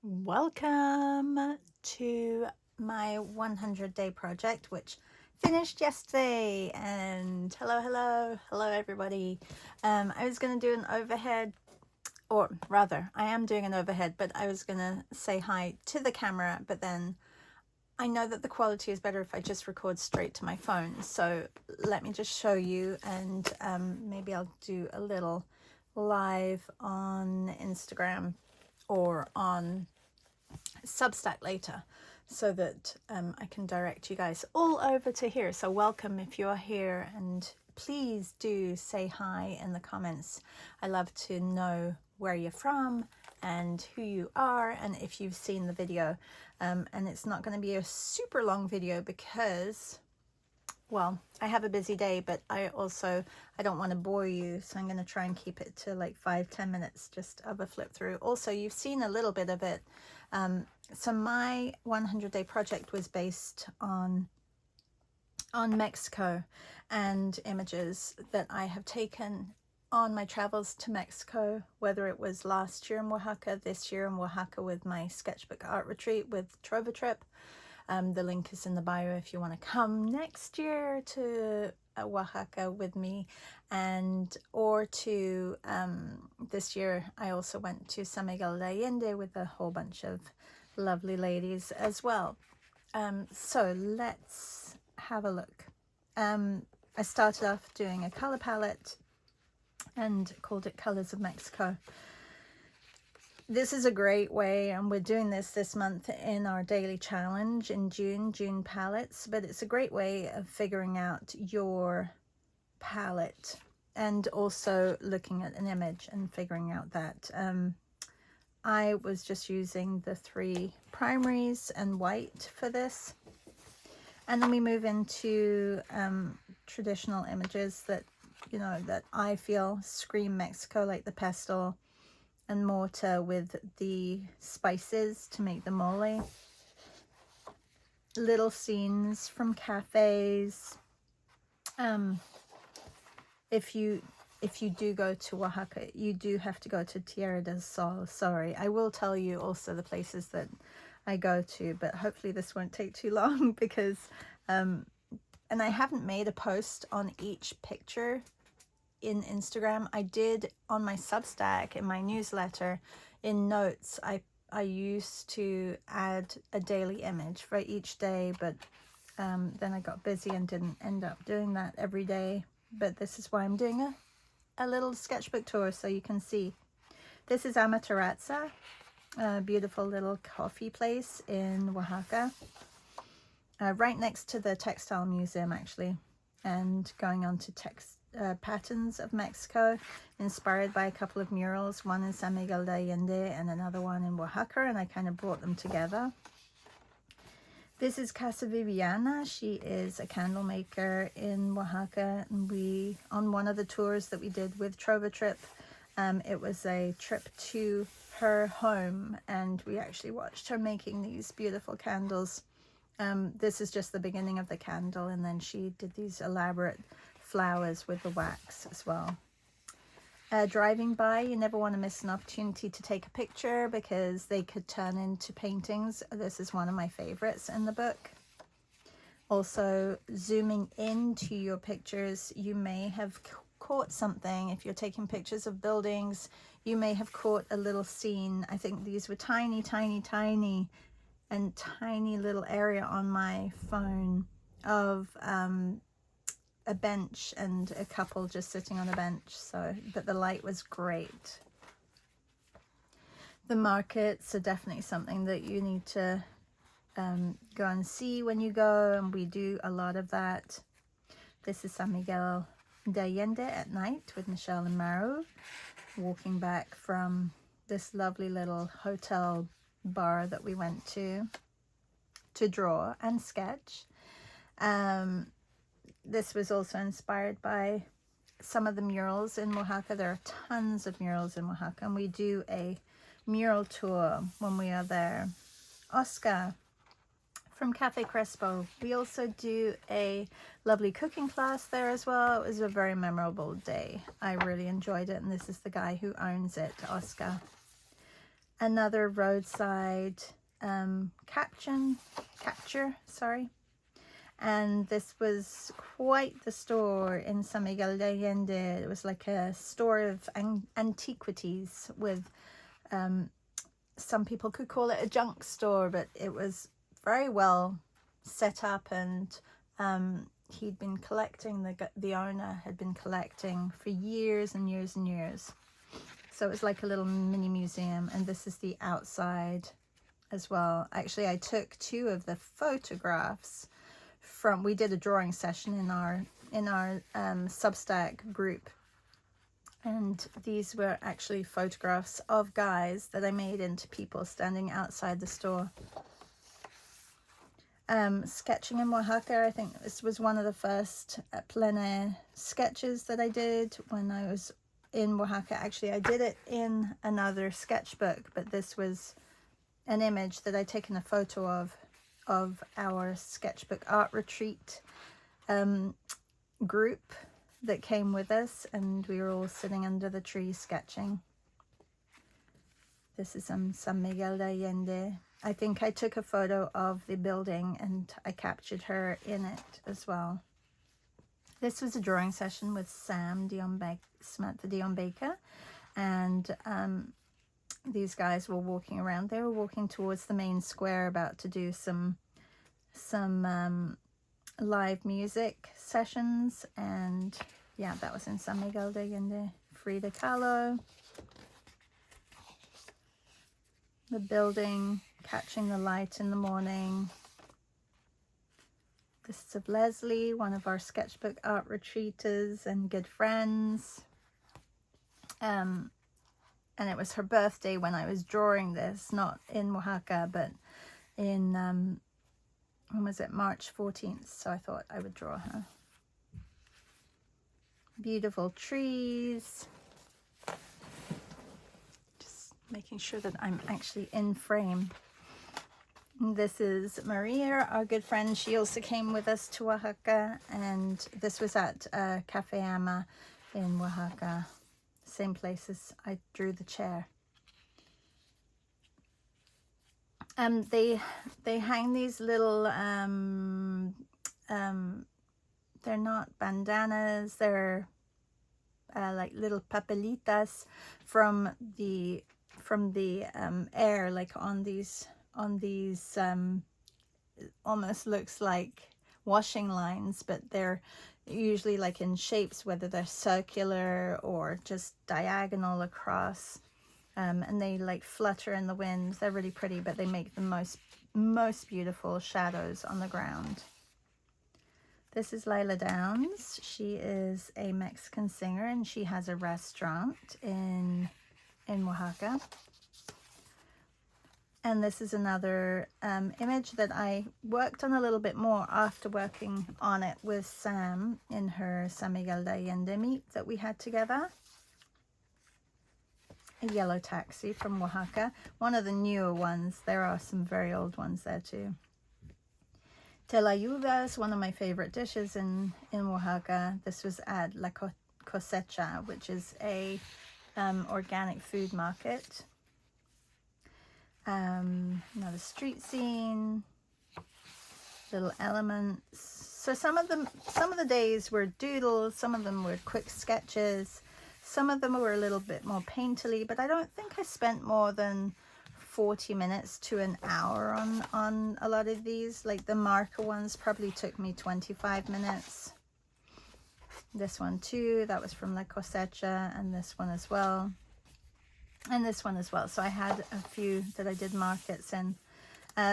Welcome to my 100-day project, which finished yesterday. And hello everybody. I was going to do an overhead, or rather I am doing an overhead, but I was going to say hi to the camera, but then I know that the quality is better if I just record straight to my phone. So let me just show you, and maybe I'll do a little live on Instagram or on Substack later, so that I can direct you guys all over to here. So welcome if you're here, and please do say hi in the comments. I love to know where you're from and who you are, and if you've seen the video. And it's not going to be a super long video because, well, I have a busy day, but I don't want to bore you, so I'm going to try and keep it to like 5-10 minutes just of a flip through. Also, you've seen a little bit of it. So my 100-day project was based on Mexico and images that I have taken on my travels to Mexico, whether it was last year in Oaxaca, this year in Oaxaca with my sketchbook art retreat with Trova Trip. The link is in the bio if you want to come next year to Oaxaca with me, or to this year I also went to San Miguel de Allende with a whole bunch of lovely ladies as well. So let's have a look. I started off doing a color palette and called it Colors of Mexico. This is a great way, and we're doing this month in our daily challenge in June palettes, but it's a great way of figuring out your palette and also looking at an image and figuring out that. I was just using the 3 primaries and white for this, and then we move into traditional images that that I feel scream Mexico, like the pestle and mortar with the spices to make the mole. Little scenes from cafes. If you do go to Oaxaca, you do have to go to Tierra del Sol. Sorry, I will tell you also the places that I go to, but hopefully this won't take too long because and I haven't made a post on each picture in Instagram. I did on my Substack, in my newsletter, in notes. I used to add a daily image for each day, but then I got busy and didn't end up doing that every day. But this is why I'm doing a little sketchbook tour, so you can see. This is Amateraza, a beautiful little coffee place in Oaxaca, right next to the textile museum actually, and going on to patterns of Mexico, inspired by a couple of murals, one in San Miguel de Allende and another one in Oaxaca, and I kind of brought them together. This is Casa Viviana. She is a candle maker in Oaxaca, and on one of the tours that we did with Trova Trip, it was a trip to her home, and we actually watched her making these beautiful candles. This is just the beginning of the candle, and then she did these elaborate flowers with the wax as well. Driving by, you never want to miss an opportunity to take a picture because they could turn into paintings. This is one of my favorites in the book. Also, zooming into your pictures, you may have caught something. If you're taking pictures of buildings, you may have caught a little scene. I think these were tiny and tiny little area on my phone of a bench and a couple just sitting on a bench, but the light was great. The markets are definitely something that you need to go and see when you go, and we do a lot of that. This is San Miguel de Allende at night with Michelle and Maru, walking back from this lovely little hotel bar that we went to draw and sketch. This was also inspired by some of the murals in Oaxaca. There are tons of murals in Oaxaca, and we do a mural tour when we are there. Oscar from Cafe Crespo. We also do a lovely cooking class there as well. It was a very memorable day. I really enjoyed it, and this is the guy who owns it, Oscar. another roadside capture, sorry. And this was quite the store in San Miguel de Allende. It was like a store of antiquities with, some people could call it a junk store, but it was very well set up, and he'd been collecting, the owner had been collecting for years and years and years. So it was like a little mini museum, and this is the outside as well. Actually, I took 2 of the photographs from, we did a drawing session in our Substack group, and these were actually photographs of guys that I made into people standing outside the store. Sketching in Oaxaca, I think this was one of the first plein air sketches that I did when I was in Oaxaca. Actually, I did it in another sketchbook, but this was an image that I'd taken a photo of our sketchbook art retreat group that came with us, and we were all sitting under the tree sketching. This is San Miguel de Allende. I think I took a photo of the building and I captured her in it as well. This was a drawing session with Samantha Dion Baker, and these guys were walking around. They were walking towards the main square, about to do some live music sessions, and yeah, that was in San Miguel de Allende. Frida Kahlo, the building catching the light in the morning. This is of Leslie, one of our sketchbook art retreaters and good friends. And it was her birthday when I was drawing this, not in Oaxaca, but in, when was it, March 14th, so I thought I would draw her. Beautiful trees. Just making sure that I'm actually in frame. This is Maria, our good friend. She also came with us to Oaxaca, and this was at Cafe Ama in Oaxaca. Same place as I drew the chair. They hang these little, they're not bandanas, they're like little papelitas from the air, like on these almost looks like washing lines, but they're usually like in shapes, whether they're circular or just diagonal across, and they like flutter in the wind. They're really pretty, but they make the most beautiful shadows on the ground. This is Lila Downs. She is a Mexican singer, and she has a restaurant in Oaxaca. And this is another image that I worked on a little bit more after working on it with Sam in her San Miguel de Allende meet that we had together. A yellow taxi from Oaxaca. One of the newer ones. There are some very old ones there too. Telayudas, one of my favorite dishes in Oaxaca. This was at La Cosecha, which is a organic food market. Another street scene, little elements. So some of the days were doodles, some of them were quick sketches, some of them were a little bit more painterly, but I don't think I spent more than 40 minutes to an hour on a lot of these. Like the marker ones probably took me 25 minutes. This one too, that was from La Cosecha, and this one as well. And this one as well. So I had a few that I did markets in.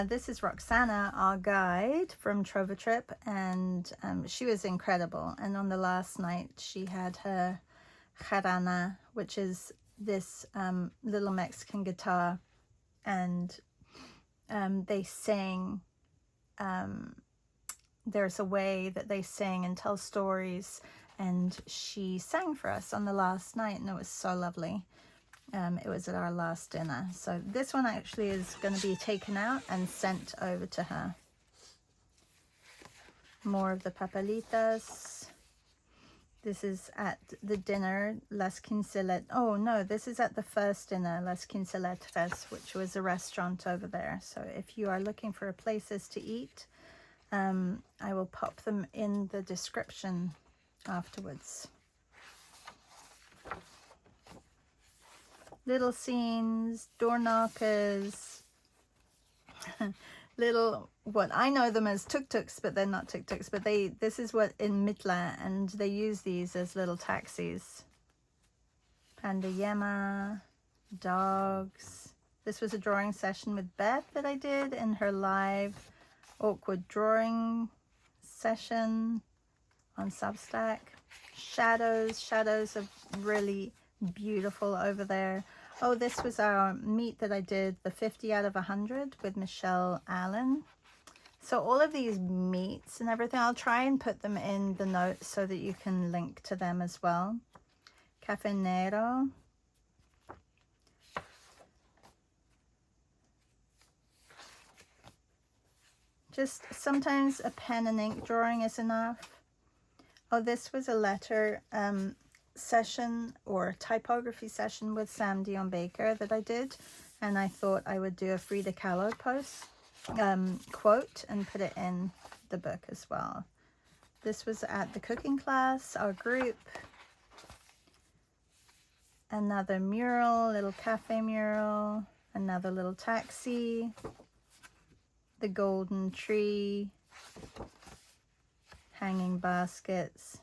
This is Roxana, our guide from Trova Trip, and she was incredible. And on the last night, she had her jarana, which is this little Mexican guitar, and they sing. There's a way that they sing and tell stories, and she sang for us on the last night, and it was so lovely. It was at our last dinner. So this one actually is going to be taken out and sent over to her. More of the papelitas. This is at the dinner, Las Quinceletras. Oh no, this is at the first dinner, Las Quinceletras, which was a restaurant over there. So if you are looking for places to eat, I will pop them in the description afterwards. Little scenes, door knockers, little, what I know them as tuk-tuks, but they're not tuk-tuks, but this is what in Mitla, and they use these as little taxis. Pandayema, dogs. This was a drawing session with Beth that I did in her live awkward drawing session on Substack. Shadows are really beautiful over there. Oh, this was our meet that I did, the 50 out of 100 with Michelle Allen. So all of these meets and everything, I'll try and put them in the notes so that you can link to them as well. Cafe Nero. Just sometimes a pen and ink drawing is enough. Oh, this was a letter session or typography session with Sam Dion Baker that I did, and I thought I would do a Frida Kahlo post quote and put it in the book as well. This was at the cooking class, our group. Another mural, little cafe mural, another little taxi, the golden tree, hanging baskets.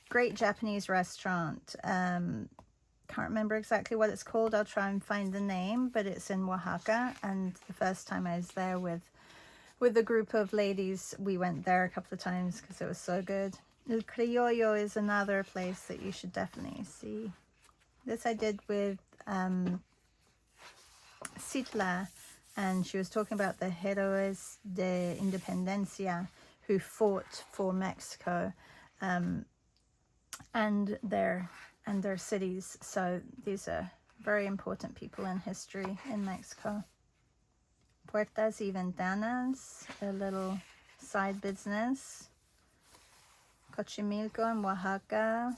Great Japanese restaurant. Can't remember exactly what it's called. I'll try and find the name, but it's in Oaxaca, and the first time I was there with a group of ladies, we went there a couple of times because it was so good. El Criollo is another place that you should definitely see. This I did with Citla, and she was talking about the Héroes de Independencia who fought for Mexico, and their cities. So these are very important people in history in Mexico. Puertas y Ventanas, a little side business. Xochimilco in Oaxaca.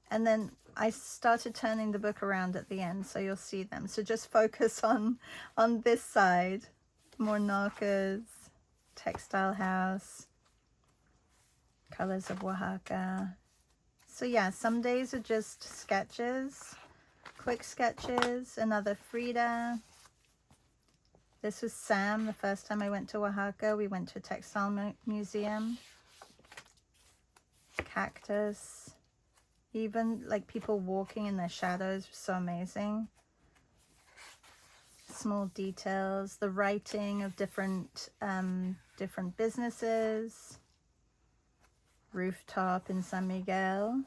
And then I started turning the book around at the end, so you'll see them. So just focus on this side. More knockers, textile house, colors of Oaxaca. So yeah, some days are just sketches, quick sketches. Another Frida. This was Sam, the first time I went to Oaxaca. We went to a textile museum. Cactus. Even like people walking in their shadows was so amazing. Small details. The writing of different businesses. Rooftop in San Miguel.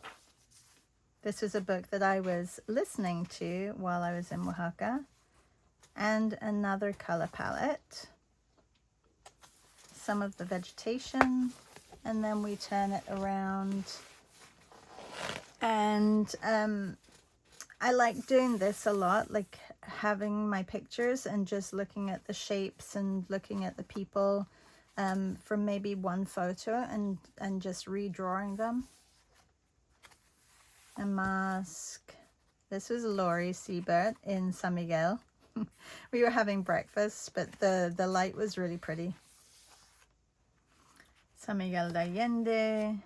This was a book that I was listening to while I was in Oaxaca. And another color palette. Some of the vegetation. And then we turn it around. And I like doing this a lot, like having my pictures and just looking at the shapes and looking at the people from maybe one photo and just redrawing them. A mask. This was Laurie Siebert in San Miguel. We were having breakfast, but the light was really pretty. San Miguel de Allende.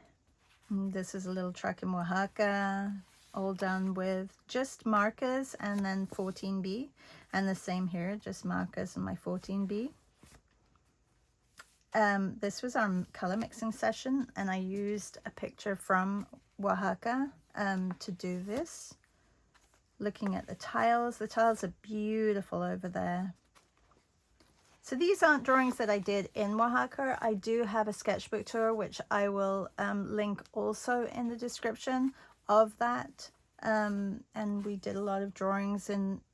This is a little truck in Oaxaca, all done with just markers and then 14B. And the same here, just markers and my 14B. This was our color mixing session, and I used a picture from Oaxaca to do this. Looking at the tiles are beautiful over there. So these aren't drawings that I did in Oaxaca. I do have a sketchbook tour, which I will link also in the description of that. And we did a lot of drawings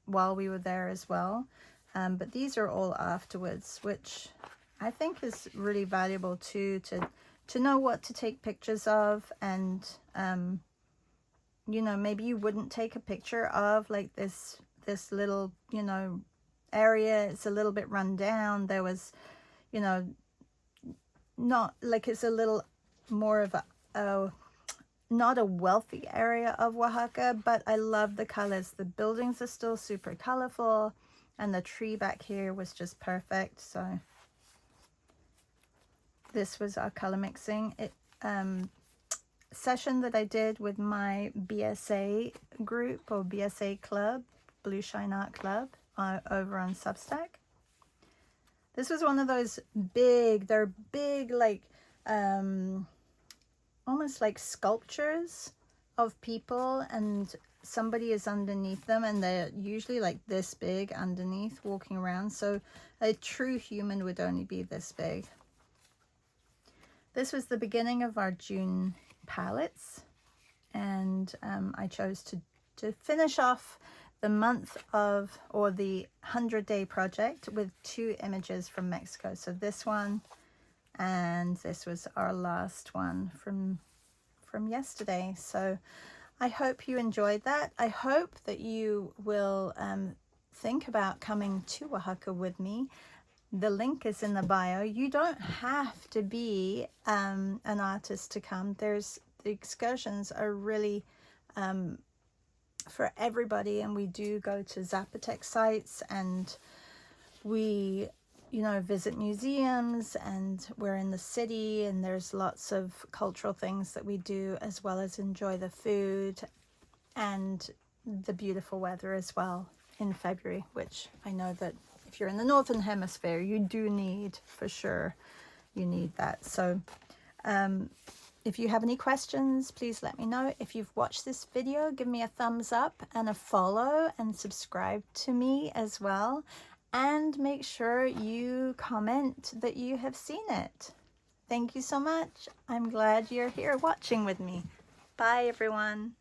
while we were there as well. But these are all afterwards, which I think is really valuable too, to know what to take pictures of. And, you know, maybe you wouldn't take a picture of like this little, you know, area. It's a little bit run down. There was, you know, not like, it's a little more of a not a wealthy area of Oaxaca, but I love the colors. The buildings are still super colorful, and the tree back here was just perfect. So this was our color mixing session that I did with my BSA group, or BSA club, Blue Shine Art Club, over on Substack. This was one of those they're big, like almost like sculptures of people, and somebody is underneath them, and they're usually like this big underneath walking around. So a true human would only be this big. This was the beginning of our June palettes, and I chose to finish off the month of, or the 100-day project, with 2 images from Mexico. So this one, and this was our last one from yesterday. So I hope you enjoyed that. I hope that you will think about coming to Oaxaca with me. The link is in the bio. You don't have to be an artist to come. The excursions are really for everybody, and we do go to Zapotec sites, and we visit museums, and we're in the city, and there's lots of cultural things that we do, as well as enjoy the food and the beautiful weather as well in February, which I know that if you're in the Northern Hemisphere, you do need, for sure, you need that. So if you have any questions, please let me know. If you've watched this video, give me a thumbs up and a follow, and subscribe to me as well. And make sure you comment that you have seen it. Thank you so much. I'm glad you're here watching with me. Bye, everyone.